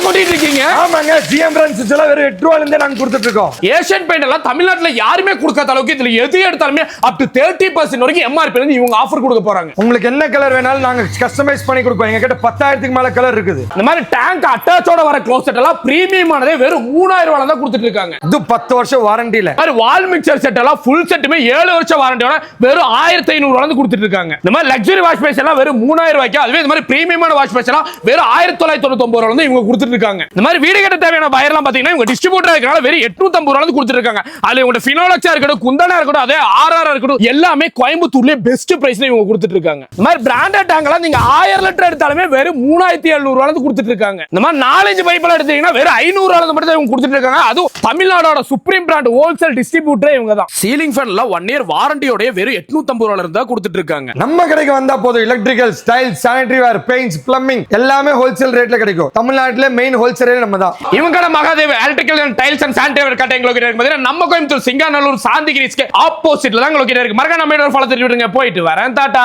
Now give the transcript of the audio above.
கொட்டிட்டு இருக்கீங்க? ஆமாங்க, ஜிஎம் பிராண்ட் சுவிட்ச் எல்லாம் வெறும் 8 ரூபாயில இருந்தே நாங்க கொடுத்துட்டு இருக்கோம். ஏசியன் பெயிண்ட் எல்லாம் தமிழ்நாட்டுல யாருமே கொடுக்காத அளவுக்கு இதுல எது எடுத்தாலுமே அப் டு 30% வரைக்கும் எம்ஆர்பி இருந்து இவங்க ஆஃபர் கொடுக்க போறாங்க. உங்களுக்கு என்ன கலர் வேணாலும் நாங்க கஸ்டமைஸ் பண்ணி கொடுப்போம். எங்க கிட்ட 10,000க்கு மேல கலர் இருக்குது. இந்த மாதிரி டேங்க் அட்டாச்சோட வர க்ளோசெட் எல்லாம் பிரீமியம் ஆனதே வெறும் 3000 ரூபாயில தான் கொடுத்துட்டு இருக்காங்க. இது 10 வருஷம் வாரண்டில. மாதிரி வால் மிக்சர் செட் எல்லாம் ஃபுல் செட்டுமே 7 வருஷம் வாரண்டியோட வெறும் 1500 ரூபாயில இருந்து கொடுத்துட்டு இருக்காங்க. இந்த மாதிரி லக்ஸரி வாஷ் பேஸ் எல்லாம் வெறும் 3000 ரூபாய்க்கு, அதுவே இந்த மாதிரி பிரீமியமான வாஷ் பேஸ் எல்லாம் வெறும் 1999 ரூபாயில இருந்து இவங்க கொடுத்துட்டு இருக்காங்க. இந்த மாதிரி வீடு கட்ட தேவையான வயர்லாம் பாத்தீங்கன்னா இவங்க டிஸ்ட்ரிபியூட்டர் இருக்கனால வெறும் 850 ரூபாயில இருந்து கொடுத்துட்டு இருக்காங்க. அதுல உங்க ஃபினோலக்ஸா இருக்கட்டும், குந்தனா இருக்கட்டும், அதே ஆர்ஆர் இருக்கட்டும், எல்லாமே கோயம்புத்தூர்லயே பெஸ்ட் பிரைஸ்ல இவங்க கொடுத்துட்டு இருக்காங்க. இந்த மாதிரி பிராண்டட் டேங்க் எல்லாம் நீங்க 1000 லிட்டர் எடுத்தாலுமே வெறும் 3700 ரூபாயில இருந்து கொடுத்துட்டு இருக்காங்க. இந்த மாதிரி 4-5 பைப் எல்லாம் எடுத்தீங்கன்னா வெறும் 500 ரூபாயில மட்டும் இவங்க கொடுத்துட்டு இருக்காங்க. அதுவும் தமிழ்நாடோட சுப்ரீம் பிராண்ட் ஹோல்சேல் டிஸ்ட்ரிபியூட்டர் இவங்க தான். சீலிங் ஃபேன் எல்லாம் 1 இயர் வாரண்டியோட வெறும் 850 ரூபாயில இருந்தா கொடுத்துட்டு இருக்காங்க. நம்ம கடைக்கு வந்தா போதும், எலக்ட்ரிக்கல், ஸ்டைல், சானிட்டரி வேர், பெயிண்ட்ஸ், பிளம்பிங் எல்லாமே ஹோல்சேல் ரேட்ல கிடைக்கும். தமிழ்நாட்டிலே மெயின் ஹோல்சேலே நம்ம தான். இவங்க கடை Mahadev electrical and tiles and sanitary வேர் கடைங்க லொகேட் இருக்கு. நம்ம கோயம்புத்தூர் சிங்காநல்லூர் சாந்திகிரிஸ்க்கு ஆப்போசிட்ல தான் லொகேட் இருக்கு. மறக்காம நம்ம ஃபாலோ பண்ணி விடுங்க. போயிட்டு வரேன், டாடா.